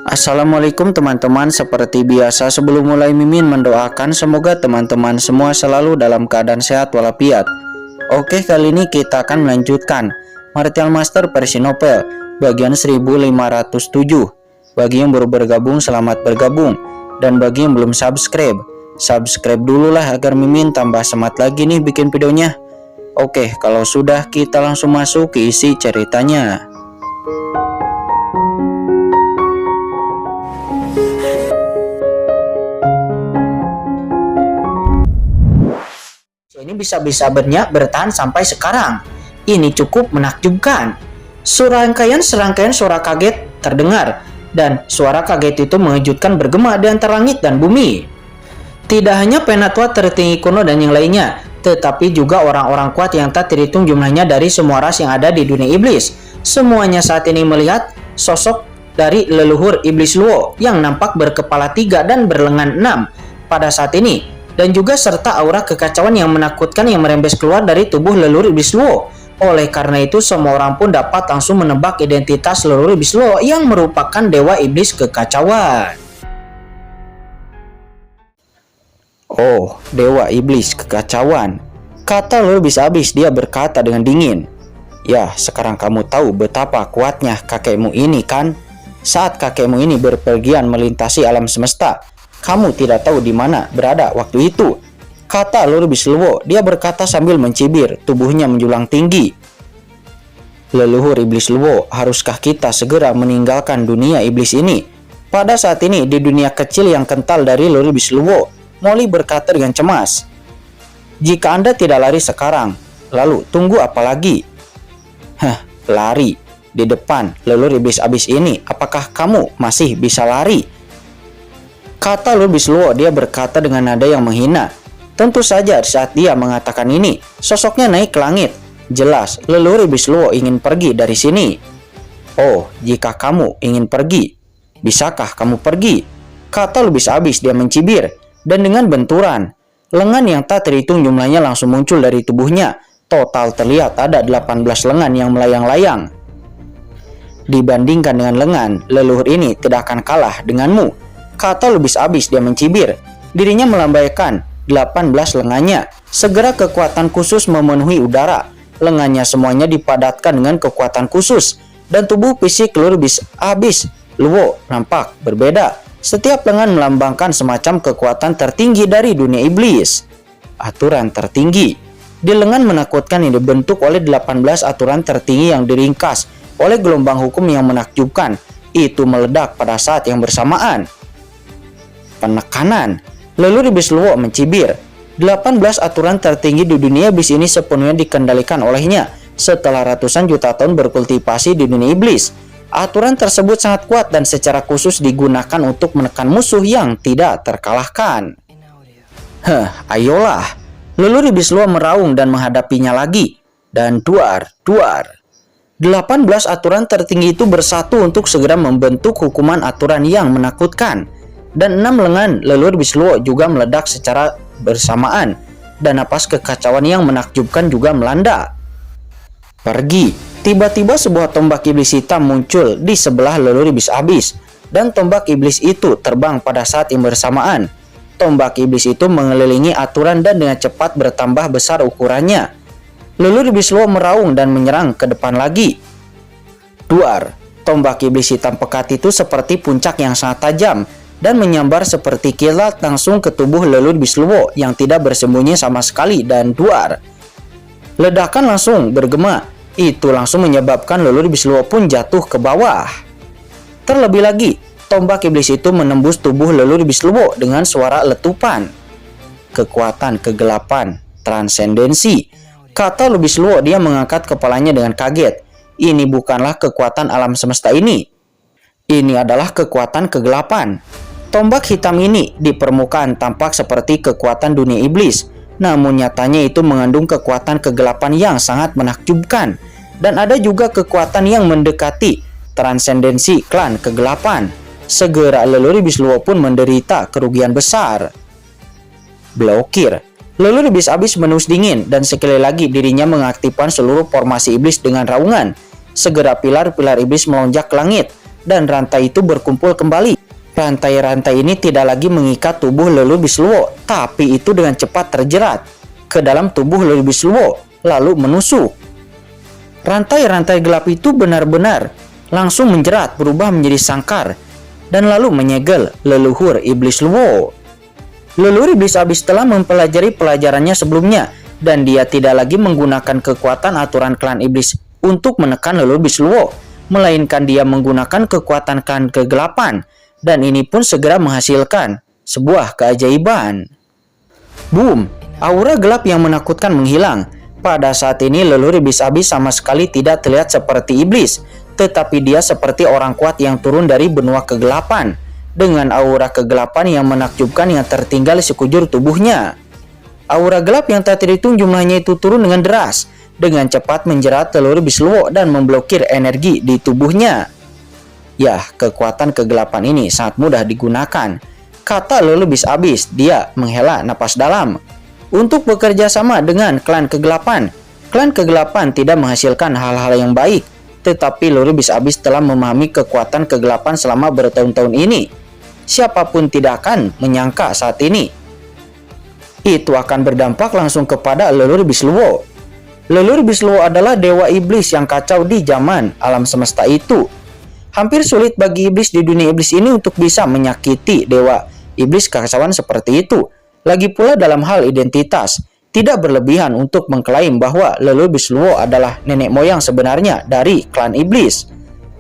Assalamualaikum teman-teman, seperti biasa sebelum mulai Mimin mendoakan semoga teman-teman semua selalu dalam keadaan sehat walafiat. Oke, kali ini kita akan melanjutkan Martial Master versi novel bagian 1507. Bagi yang baru bergabung, selamat bergabung. Dan bagi yang belum subscribe dulu lah agar Mimin tambah semangat lagi nih bikin videonya. Oke, kalau sudah kita langsung masuk ke isi ceritanya. Ini bisa-bisanya bertahan sampai sekarang. Ini cukup menakjubkan. Serangkaian suara kaget terdengar, dan suara kaget itu mengejutkan bergema di antara langit dan bumi. Tidak hanya penatua tertinggi kuno dan yang lainnya, tetapi juga orang-orang kuat yang tak terhitung jumlahnya dari semua ras yang ada di dunia iblis. Semuanya saat ini melihat sosok dari leluhur iblis Luo yang nampak berkepala 3 dan berlengan 6 pada saat ini. Dan juga serta aura kekacauan yang menakutkan yang merembes keluar dari tubuh leluhur iblis Luo. Oleh karena itu semua orang pun dapat langsung menebak identitas leluhur iblis Luo yang merupakan dewa iblis kekacauan. Oh, dewa iblis kekacauan, kata leluhur iblis abis. Dia berkata dengan dingin. Ya, sekarang kamu tahu betapa kuatnya kakekmu ini kan? Saat kakekmu ini berpergian melintasi alam semesta, kamu tidak tahu di mana berada waktu itu, kata leluhur iblis Luo. Dia berkata sambil mencibir, tubuhnya menjulang tinggi. Leluhur iblis Luo, haruskah kita segera meninggalkan dunia iblis ini? Pada saat ini di dunia kecil yang kental dari leluhur iblis Luo, Molly berkata dengan cemas. Jika Anda tidak lari sekarang, lalu tunggu apa lagi? Lari di depan leluhur iblis abis ini, apakah kamu masih bisa lari? Kata leluhur iblis Luo. Dia berkata dengan nada yang menghina. Tentu saja saat dia mengatakan ini, sosoknya naik ke langit. Jelas leluhur iblis Luo ingin pergi dari sini. Oh, jika kamu ingin pergi, bisakah kamu pergi? Kata leluhur iblis abis. Dia mencibir. Dan dengan benturan, lengan yang tak terhitung jumlahnya langsung muncul dari tubuhnya. Total terlihat ada 18 lengan yang melayang-layang. Dibandingkan dengan lengan, leluhur ini tidak akan kalah denganmu, kata leluhur iblis abis. Dia mencibir. Dirinya melambaikan 18 lengannya. Segera kekuatan khusus memenuhi udara. Lengannya semuanya dipadatkan dengan kekuatan khusus. Dan tubuh fisik leluhur iblis abis Luo nampak berbeda. Setiap lengan melambangkan semacam kekuatan tertinggi dari dunia iblis. Aturan tertinggi. Di lengan menakutkan yang dibentuk oleh 18 aturan tertinggi yang diringkas oleh gelombang hukum yang menakjubkan. Itu meledak pada saat yang bersamaan. Penekanan. Leluhur iblis Luo mencibir. 18 aturan tertinggi di dunia iblis ini sepenuhnya dikendalikan olehnya setelah ratusan juta tahun berkultivasi di dunia iblis. Aturan tersebut sangat kuat dan secara khusus digunakan untuk menekan musuh yang tidak terkalahkan. Ayolah. Leluhur iblis Luo meraung dan menghadapinya lagi. Dan duar. 18 aturan tertinggi itu bersatu untuk segera membentuk hukuman aturan yang menakutkan. Dan 6 lengan leluhur iblis Luo juga meledak secara bersamaan. Dan napas kekacauan yang menakjubkan juga melanda. Pergi. Tiba-tiba sebuah tombak iblis hitam muncul di sebelah leluhur iblis abis. Dan tombak iblis itu terbang pada saat yang bersamaan. Tombak iblis itu mengelilingi aturan dan dengan cepat bertambah besar ukurannya. Leluhur iblis Luo meraung dan menyerang ke depan lagi. Duar. Tombak iblis hitam pekat itu seperti puncak yang sangat tajam dan menyambar seperti kilat langsung ke tubuh leluhur iblis Luo yang tidak bersembunyi sama sekali. Dan duar. Ledakan langsung bergema. Itu langsung menyebabkan leluhur iblis Luo pun jatuh ke bawah. Terlebih lagi, tombak iblis itu menembus tubuh leluhur iblis Luo dengan suara letupan. Kekuatan kegelapan, transendensi, kata leluhur iblis Luo. Dia mengangkat kepalanya dengan kaget. Ini bukanlah kekuatan alam semesta ini. Ini adalah kekuatan kegelapan. Tombak hitam ini di permukaan tampak seperti kekuatan dunia iblis, namun nyatanya itu mengandung kekuatan kegelapan yang sangat menakjubkan. Dan ada juga kekuatan yang mendekati transendensi klan kegelapan. Segera leluhur iblis Luo pun menderita kerugian besar. Blokir. Leluhur iblis abis menus dingin dan sekali lagi dirinya mengaktifkan seluruh formasi iblis dengan raungan. Segera pilar-pilar iblis melonjak ke langit. dan rantai itu berkumpul kembali. Rantai-rantai ini tidak lagi mengikat tubuh Leluhur Bisluwo, tapi itu dengan cepat terjerat ke dalam tubuh Leluhur Bisluwo, lalu menusuk. Rantai-rantai gelap itu benar-benar langsung menjerat, berubah menjadi sangkar, dan lalu menyegel leluhur Iblis Luo. Leluhur Iblis Abis telah mempelajari pelajarannya sebelumnya, dan dia tidak lagi menggunakan kekuatan aturan klan iblis untuk menekan leluhur Iblis Luo, melainkan dia menggunakan kekuatan klan kegelapan, dan ini pun segera menghasilkan sebuah keajaiban. Boom! Aura gelap yang menakutkan menghilang. Pada saat ini leluhur Iblis Abis sama sekali tidak terlihat seperti iblis, tetapi dia seperti orang kuat yang turun dari benua kegelapan, dengan aura kegelapan yang menakjubkan yang tertinggal di sekujur tubuhnya. Aura gelap yang tak terhitung jumlahnya itu turun dengan deras, dengan cepat menjerat leluhur Iblis Luo dan memblokir energi di tubuhnya. Yah, kekuatan kegelapan ini sangat mudah digunakan, kata leluhur Iblis Abis. Dia menghela napas dalam. Untuk bekerja sama dengan klan kegelapan, klan kegelapan tidak menghasilkan hal-hal yang baik, tetapi leluhur Iblis Abis telah memahami kekuatan kegelapan selama bertahun-tahun ini. Siapapun tidak akan menyangka saat ini itu akan berdampak langsung kepada leluhur Iblis Luo. Leluhur Iblis Luo adalah dewa iblis yang kacau di zaman alam semesta itu. Hampir sulit bagi iblis di dunia iblis ini untuk bisa menyakiti dewa iblis kekacauan seperti itu. Lagi pula dalam hal identitas, tidak berlebihan untuk mengklaim bahwa leluhur Iblis Luo adalah nenek moyang sebenarnya dari klan iblis.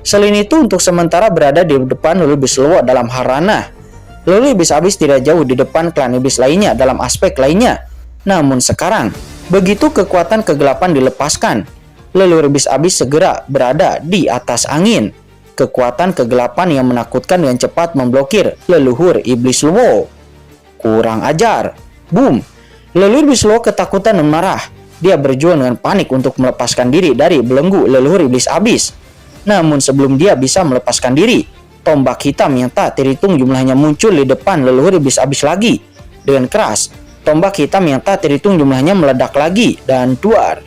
Selain itu, untuk sementara berada di depan leluhur Iblis Luo dalam hal ranah, leluhur Iblis Abis tidak jauh di depan klan iblis lainnya dalam aspek lainnya. Namun sekarang, begitu kekuatan kegelapan dilepaskan, leluhur Iblis Abis segera berada di atas angin. Kekuatan kegelapan yang menakutkan dengan cepat memblokir leluhur Iblis Luo. Kurang ajar. Boom! Leluhur Iblis Luo ketakutan dan marah. Dia berjuang dengan panik untuk melepaskan diri dari belenggu leluhur Iblis Abis. Namun sebelum dia bisa melepaskan diri, tombak hitam yang tak terhitung jumlahnya muncul di depan leluhur Iblis Abis lagi. Dengan keras, tombak hitam yang tak terhitung jumlahnya meledak lagi dan duar.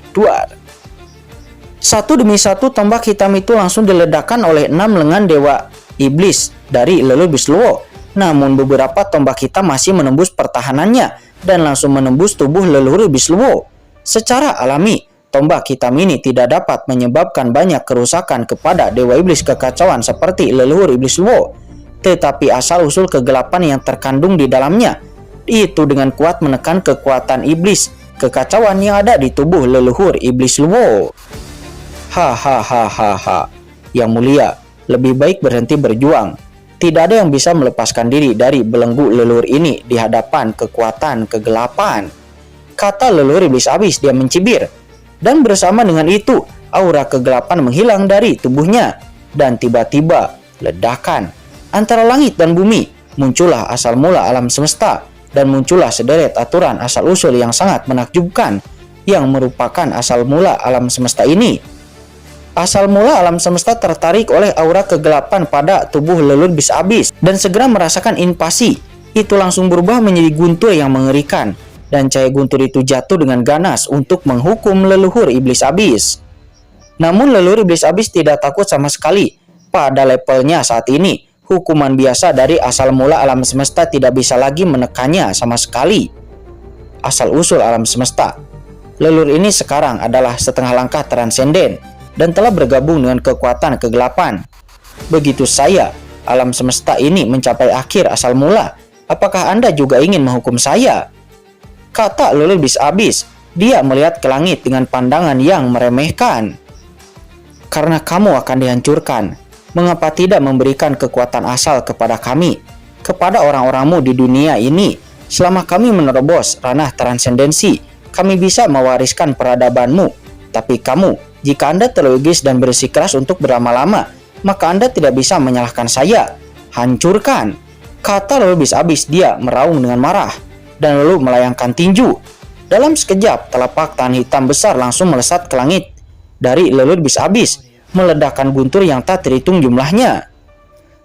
Satu demi satu tombak hitam itu langsung diledakkan oleh 6 lengan dewa iblis dari leluhur Iblis Luo. Namun beberapa tombak hitam masih menembus pertahanannya dan langsung menembus tubuh leluhur Iblis Luo. Secara alami, tombak hitam ini tidak dapat menyebabkan banyak kerusakan kepada dewa iblis kekacauan seperti leluhur Iblis Luo. Tetapi asal-usul kegelapan yang terkandung di dalamnya itu dengan kuat menekan kekuatan iblis kekacauan yang ada di tubuh leluhur Iblis Luo. Hahaha. Yang mulia, lebih baik berhenti berjuang. Tidak ada yang bisa melepaskan diri dari belenggu leluhur ini di hadapan kekuatan kegelapan, kata leluhur Iblis Abis. Dia mencibir. Dan bersama dengan itu, aura kegelapan menghilang dari tubuhnya. Dan tiba-tiba, ledakan antara langit dan bumi. Muncullah asal mula alam semesta. Dan muncullah sederet aturan asal-usul yang sangat menakjubkan, yang merupakan asal mula alam semesta ini. Asal mula alam semesta tertarik oleh aura kegelapan pada tubuh leluhur Iblis Abis dan segera merasakan invasi. Itu langsung berubah menjadi guntur yang mengerikan. Dan cahaya guntur itu jatuh dengan ganas untuk menghukum leluhur Iblis Abis. Namun leluhur Iblis Abis tidak takut sama sekali. Pada levelnya saat ini, hukuman biasa dari asal mula alam semesta tidak bisa lagi menekannya sama sekali. Asal-usul alam semesta, leluhur ini sekarang adalah setengah langkah transenden dan telah bergabung dengan kekuatan kegelapan. Begitu saya, alam semesta ini mencapai akhir asal mula, apakah Anda juga ingin menghukum saya? Kata leluhur Iblis Abis. Dia melihat ke langit dengan pandangan yang meremehkan. Karena kamu akan dihancurkan, mengapa tidak memberikan kekuatan asal kepada kami, kepada orang-orangmu di dunia ini? Selama kami menerobos ranah transendensi, kami bisa mewariskan peradabanmu. Tapi kamu, jika Anda terlalu egois dan bersikeras untuk berlama-lama, maka Anda tidak bisa menyalahkan saya. Hancurkan, kata leluhur Iblis Abis. Dia meraung dengan marah dan lalu melayangkan tinju. Dalam sekejap, telapak tangan hitam besar langsung melesat ke langit dari leluhur Iblis Abis, meledakkan guntur yang tak terhitung jumlahnya.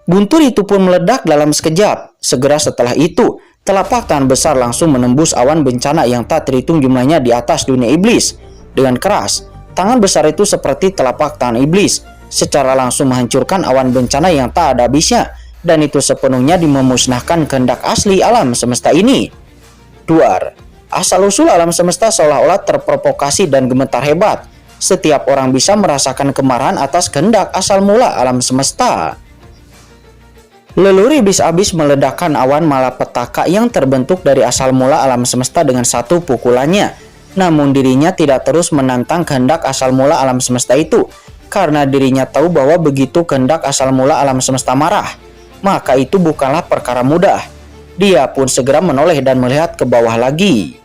Guntur itu pun meledak dalam sekejap. Segera setelah itu, telapak tangan besar langsung menembus awan bencana yang tak terhitung jumlahnya di atas dunia iblis. Dengan keras, tangan besar itu seperti telapak tangan iblis, secara langsung menghancurkan awan bencana yang tak ada habisnya, dan itu sepenuhnya memusnahkan kehendak asli alam semesta ini. 2. Asal-usul alam semesta seolah-olah terprovokasi dan gemetar hebat. Setiap orang bisa merasakan kemarahan atas kehendak asal mula alam semesta. Leluhur iblis abis meledakkan awan malapetaka yang terbentuk dari asal mula alam semesta dengan satu pukulannya. Namun dirinya tidak terus menantang kehendak asal mula alam semesta itu, karena dirinya tahu bahwa begitu kehendak asal mula alam semesta marah, maka itu bukanlah perkara mudah. Dia pun segera menoleh dan melihat ke bawah lagi.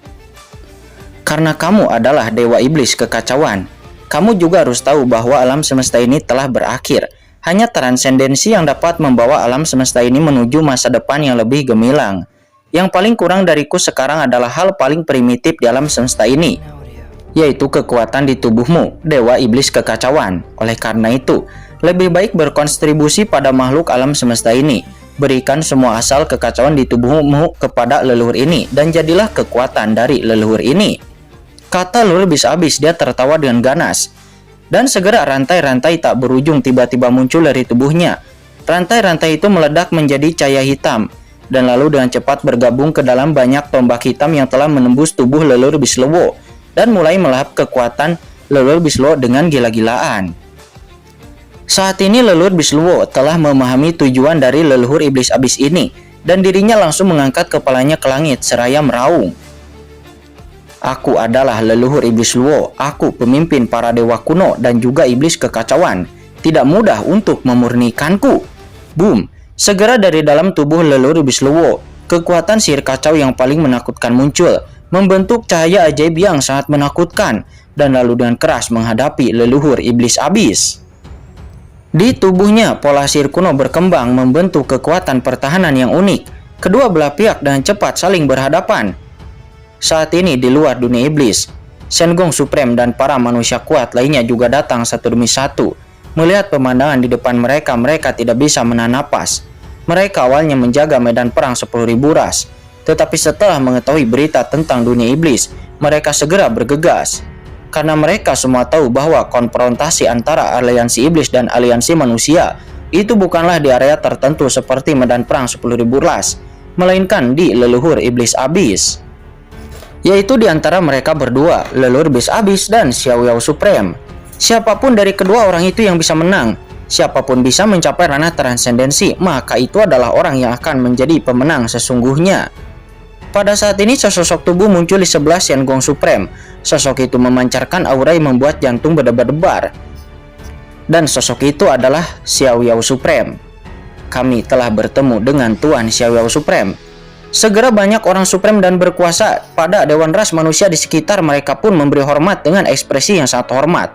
Karena kamu adalah dewa iblis kekacauan, kamu juga harus tahu bahwa alam semesta ini telah berakhir. Hanya transendensi yang dapat membawa alam semesta ini menuju masa depan yang lebih gemilang. Yang paling kurang dariku sekarang adalah hal paling primitif di alam semesta ini, yaitu kekuatan di tubuhmu, dewa iblis kekacauan. Oleh karena itu, lebih baik berkontribusi pada makhluk alam semesta ini. Berikan semua asal kekacauan di tubuhmu kepada leluhur ini, dan jadilah kekuatan dari leluhur ini. Kata leluhur iblis abis. Dia tertawa dengan ganas. Dan segera rantai-rantai tak berujung tiba-tiba muncul dari tubuhnya. Rantai-rantai itu meledak menjadi cahaya hitam, dan lalu dengan cepat bergabung ke dalam banyak tombak hitam yang telah menembus tubuh leluhur iblis Luo, dan mulai melahap kekuatan leluhur iblis Luo dengan gila-gilaan. Saat ini leluhur iblis Luo telah memahami tujuan dari leluhur iblis abis ini, dan dirinya langsung mengangkat kepalanya ke langit seraya meraung. Aku adalah leluhur iblis Luo, aku pemimpin para dewa kuno dan juga iblis kekacauan. Tidak mudah untuk memurnikanku. Boom! Segera dari dalam tubuh leluhur iblis Luo, kekuatan sihir kacau yang paling menakutkan muncul, membentuk cahaya ajaib yang sangat menakutkan, dan lalu dengan keras menghadapi leluhur iblis abis. Di tubuhnya, pola sihir kuno berkembang membentuk kekuatan pertahanan yang unik. Kedua belah pihak dengan cepat saling berhadapan. Saat ini di luar dunia iblis, Shen Gong Supreme dan para manusia kuat lainnya juga datang satu demi satu. Melihat pemandangan di depan mereka, mereka tidak bisa menahan napas. Mereka awalnya menjaga medan perang 10.000 ras, tetapi setelah mengetahui berita tentang dunia iblis, mereka segera bergegas. Karena mereka semua tahu bahwa konfrontasi antara aliansi iblis dan aliansi manusia itu bukanlah di area tertentu seperti medan perang 10.000 ras, melainkan di leluhur iblis abis, yaitu di antara mereka berdua, leluhur iblis abis dan Xiao Yao Supreme. Siapapun dari kedua orang itu yang bisa menang, siapapun bisa mencapai ranah transendensi, maka itu adalah orang yang akan menjadi pemenang sesungguhnya. Pada saat ini sesosok tubuh muncul di sebelah Shen Gong Supreme. Sosok itu memancarkan aura yang membuat jantung berdebar-debar. Dan sosok itu adalah Xiao Yao Supreme. Kami telah bertemu dengan Tuan Xiao Yao Supreme. Segera banyak orang supreme dan berkuasa pada dewan ras manusia di sekitar mereka pun memberi hormat dengan ekspresi yang sangat hormat.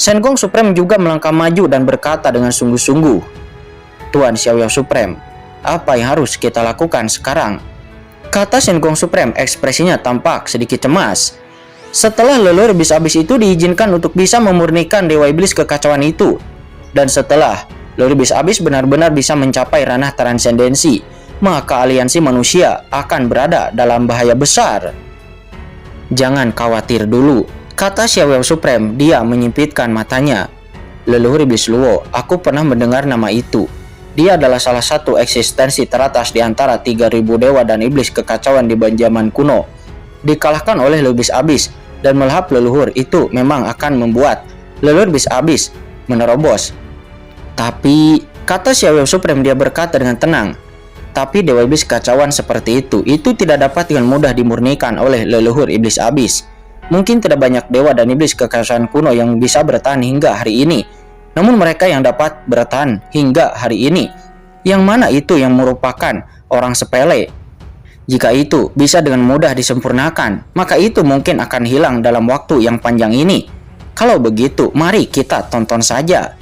Shen Gong Supreme juga melangkah maju dan berkata dengan sungguh-sungguh, Tuan Xiao Yao Supreme, apa yang harus kita lakukan sekarang? Kata Shen Gong Supreme, ekspresinya tampak sedikit cemas. Setelah leluhur iblis abis itu diizinkan untuk bisa memurnikan dewa iblis kekacauan itu, dan setelah leluhur iblis abis benar-benar bisa mencapai ranah transendensi, maka aliansi manusia akan berada dalam bahaya besar. Jangan khawatir dulu, kata Xiao Yao Supreme. Dia menyipitkan matanya. Leluhur iblis Luo, aku pernah mendengar nama itu. Dia adalah salah satu eksistensi teratas di antara 3.000 dewa dan iblis kekacauan di zaman kuno. Dikalahkan oleh leluhur iblis abis dan melahap leluhur itu memang akan membuat leluhur iblis abis menerobos. Tapi, kata Xiao Yao Supreme, dia berkata dengan tenang, tapi dewa iblis kekacauan seperti itu tidak dapat dengan mudah dimurnikan oleh leluhur iblis abis. Mungkin tidak banyak dewa dan iblis kekacauan kuno yang bisa bertahan hingga hari ini. Namun mereka yang dapat bertahan hingga hari ini, yang mana itu yang merupakan orang sepele. Jika itu bisa dengan mudah disempurnakan, maka itu mungkin akan hilang dalam waktu yang panjang ini. Kalau begitu, mari kita tonton saja,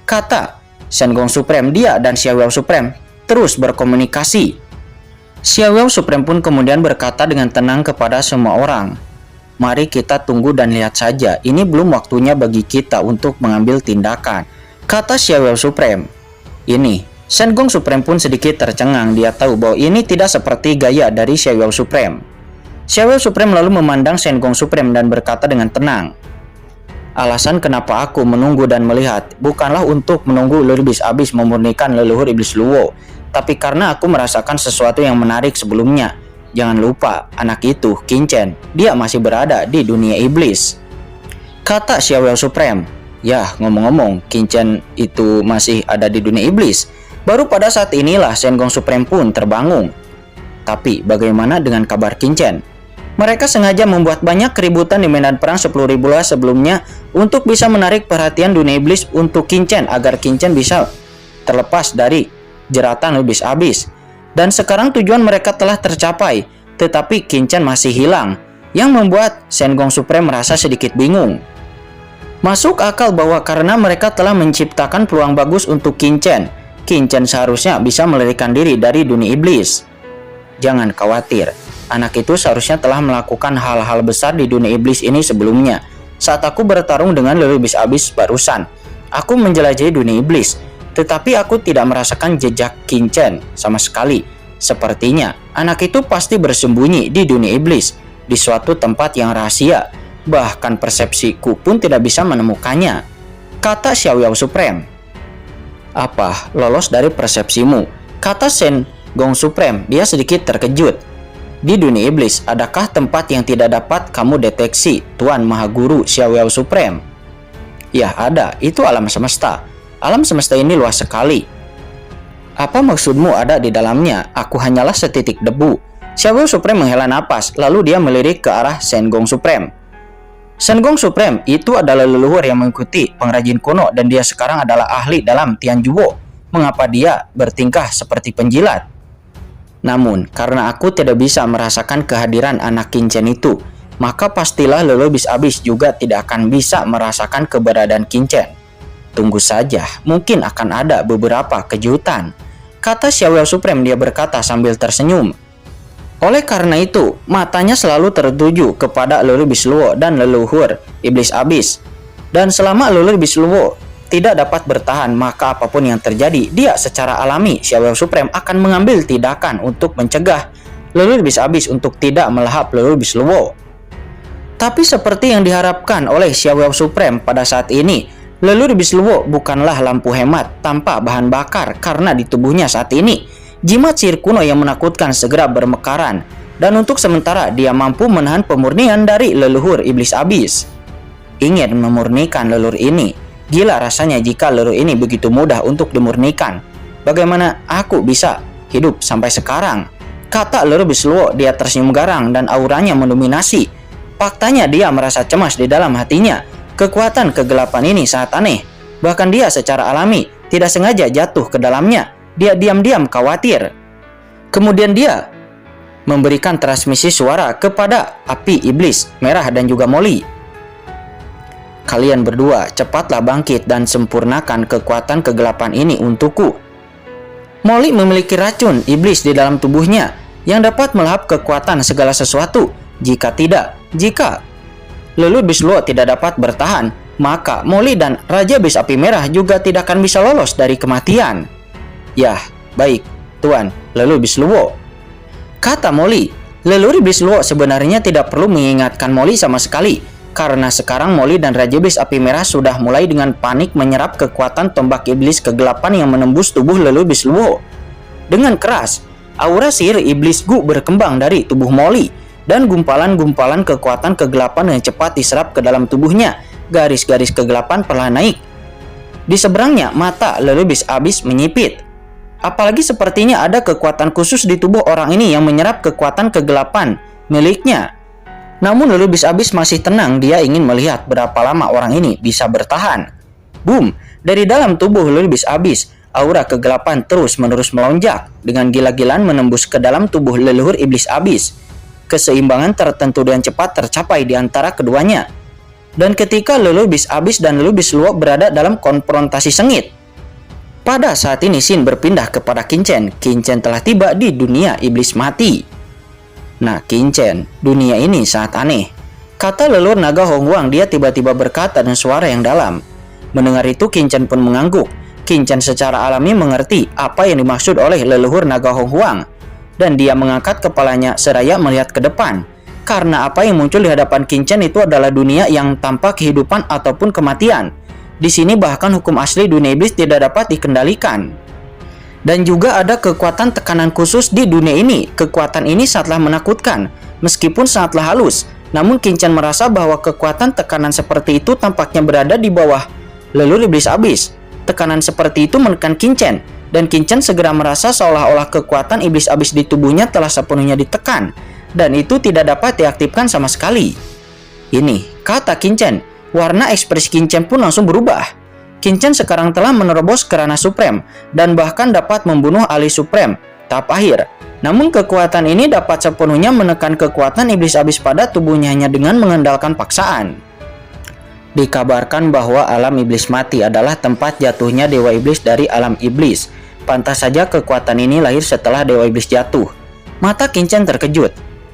kata Shen Gong Supreme. Dia dan Xiao Yao Supreme terus berkomunikasi. Xiao Yao Supreme pun kemudian berkata dengan tenang kepada semua orang, mari kita tunggu dan lihat saja. Ini belum waktunya bagi kita untuk mengambil tindakan, kata Xiao Yao Supreme. Ini Shen Gong Supreme pun sedikit tercengang. Dia tahu bahwa ini tidak seperti gaya dari Xiao Yao Supreme. Xiao Yao Supreme lalu memandang Shen Gong Supreme dan berkata dengan tenang, Alasan kenapa aku menunggu dan melihat bukanlah untuk menunggu leluhur iblis abis memurnikan leluhur iblis Luo, tapi karena aku merasakan sesuatu yang menarik sebelumnya. Jangan lupa, anak itu, Qin-Chen, dia masih berada di dunia iblis. Kata Xiaoyao Supreme. Ya, ngomong-ngomong, Qin-Chen itu masih ada di dunia iblis. Baru pada saat inilah Shenggong Supreme pun terbangun. Tapi bagaimana dengan kabar Qin-Chen? Mereka sengaja membuat banyak keributan di medan perang 10.000 luas sebelumnya untuk bisa menarik perhatian dunia iblis untuk Qin-Chen agar Qin-Chen bisa terlepas dari jeratan iblis abis. Dan sekarang tujuan mereka telah tercapai, tetapi Qin-Chen masih hilang, yang membuat Shenggong Supreme merasa sedikit bingung. Masuk akal bahwa karena mereka telah menciptakan peluang bagus untuk Qin-Chen, Qin-Chen seharusnya bisa melarikan diri dari dunia iblis. Jangan khawatir. Anak itu seharusnya telah melakukan hal-hal besar di dunia iblis ini sebelumnya. Saat aku bertarung dengan leluhur iblis abis barusan, aku menjelajahi dunia iblis, tetapi aku tidak merasakan jejak Qin-Chen sama sekali. Sepertinya anak itu pasti bersembunyi di dunia iblis, di suatu tempat yang rahasia. Bahkan persepsiku pun tidak bisa menemukannya, kata Xiaoyao Supreme. Apa, lolos dari persepsimu? Kata Shenggong Supreme. Dia sedikit terkejut. Di dunia iblis, adakah tempat yang tidak dapat kamu deteksi, Tuan Mahaguru Xiaoyao Supreme? Ya, ada. Itu alam semesta. Alam semesta ini luas sekali. Apa maksudmu ada di dalamnya? Aku hanyalah setitik debu. Xiaoyao Supreme menghela napas, lalu dia melirik ke arah Shenggong Supreme. Shenggong Supreme itu adalah leluhur yang mengikuti pengrajin kuno dan dia sekarang adalah ahli dalam Tianjuo. Mengapa dia bertingkah seperti penjilat? Namun, karena aku tidak bisa merasakan kehadiran anak Qin-Chen itu, maka pastilah leluhur iblis abis juga tidak akan bisa merasakan keberadaan Qin-Chen. Tunggu saja, mungkin akan ada beberapa kejutan, kata Xiaoyao Supreme. Dia berkata sambil tersenyum. Oleh karena itu, matanya selalu tertuju kepada leluhur iblis Luo dan leluhur iblis abis. Dan selama leluhur iblis Luo tidak dapat bertahan, maka apapun yang terjadi, dia secara alami, Xiaoyao Supreme akan mengambil tindakan untuk mencegah leluhur iblis abis untuk tidak melahap leluhur iblis Luo. Tapi seperti yang diharapkan oleh Xiaoyao Supreme pada saat ini, leluhur iblis Luo bukanlah lampu hemat tanpa bahan bakar karena di tubuhnya saat ini, jimat sihir kuno yang menakutkan segera bermekaran, dan untuk sementara dia mampu menahan pemurnian dari leluhur iblis abis. Ingin memurnikan leluhur ini. Gila rasanya jika leluhur ini begitu mudah untuk dimurnikan. Bagaimana aku bisa hidup sampai sekarang? Kata leluhur iblis Luo. Dia tersenyum garang dan auranya mendominasi. Faktanya dia merasa cemas di dalam hatinya. Kekuatan kegelapan ini sangat aneh. Bahkan dia secara alami tidak sengaja jatuh ke dalamnya. Dia diam-diam khawatir. Kemudian dia memberikan transmisi suara kepada api iblis merah dan juga Molly. Kalian berdua cepatlah bangkit dan sempurnakan kekuatan kegelapan ini untukku. Molly memiliki racun iblis di dalam tubuhnya yang dapat melahap kekuatan segala sesuatu. Jika leluhur iblis Luo tidak dapat bertahan, maka Molly dan Raja Iblis Api Merah juga tidak akan bisa lolos dari kematian. Yah, baik, Tuan leluhur iblis Luo, kata Molly. Leluhur iblis Luo sebenarnya tidak perlu mengingatkan Molly sama sekali. Karena sekarang Molly dan Raja Iblis Api Merah sudah mulai dengan panik menyerap kekuatan tombak iblis kegelapan yang menembus tubuh leluhur iblis Luo. Dengan keras, aura sihir iblis Gu berkembang dari tubuh Molly, dan gumpalan-gumpalan kekuatan kegelapan yang cepat diserap ke dalam tubuhnya. Garis-garis kegelapan perlahan naik. Di seberangnya, mata leluhur iblis abis menyipit. Apalagi sepertinya ada kekuatan khusus di tubuh orang ini yang menyerap kekuatan kegelapan miliknya. Namun leluhur iblis abis masih tenang. Dia ingin melihat berapa lama orang ini bisa bertahan. Boom! Dari dalam tubuh leluhur iblis abis, aura kegelapan terus-menerus melonjak dengan gila-gilaan menembus ke dalam tubuh leluhur iblis abis. Keseimbangan tertentu dan cepat tercapai di antara keduanya. Dan ketika leluhur iblis abis dan leluhur iblis Luo berada dalam konfrontasi sengit, pada saat ini scene berpindah kepada Qin-Chen. Qin-Chen telah tiba di dunia iblis mati. Nah, Qin-Chen, dunia ini sangat aneh, kata leluhur naga Hongguang. Dia tiba-tiba berkata dengan suara yang dalam. Mendengar itu, Qin-Chen pun mengangguk. Qin-Chen secara alami mengerti apa yang dimaksud oleh leluhur naga Hongguang, dan dia mengangkat kepalanya seraya melihat ke depan. karena apa yang muncul di hadapan Qin Chen itu adalah dunia yang tanpa kehidupan ataupun kematian. Di sini bahkan hukum asli dunia iblis tidak dapat dikendalikan. Dan juga ada kekuatan tekanan khusus di dunia ini. Kekuatan ini sangatlah menakutkan, meskipun sangatlah halus. Namun Qin Chen merasa bahwa kekuatan tekanan seperti itu tampaknya berada di bawah leluhur iblis abis. Tekanan seperti itu menekan Qin Chen, dan Qin Chen segera merasa seolah-olah kekuatan iblis abis di tubuhnya telah sepenuhnya ditekan, dan itu tidak dapat diaktifkan sama sekali. Ini, kata Qin Chen. Warna ekspresi Qin Chen pun langsung berubah. Qin Chen sekarang telah menerobos ke ranah supreme, dan bahkan dapat membunuh ahli supreme, tahap akhir. Namun kekuatan ini dapat sepenuhnya menekan kekuatan iblis abis pada tubuhnya hanya dengan mengandalkan paksaan. Dikabarkan bahwa alam iblis mati adalah tempat jatuhnya dewa iblis dari alam iblis. Pantas saja kekuatan ini lahir setelah dewa iblis jatuh. Mata Qin Chen terkejut.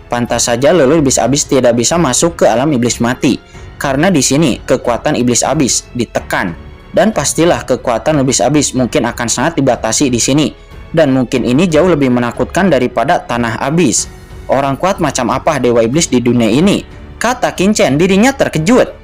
Pantas saja leluhur iblis abis tidak bisa masuk ke alam iblis mati, karena di sini kekuatan iblis abis ditekan. Dan pastilah kekuatan iblis abis mungkin akan sangat dibatasi di sini. Dan mungkin ini jauh lebih menakutkan daripada tanah abis. Orang kuat macam apa dewa iblis di dunia ini? Kata Qin Chen, dirinya terkejut.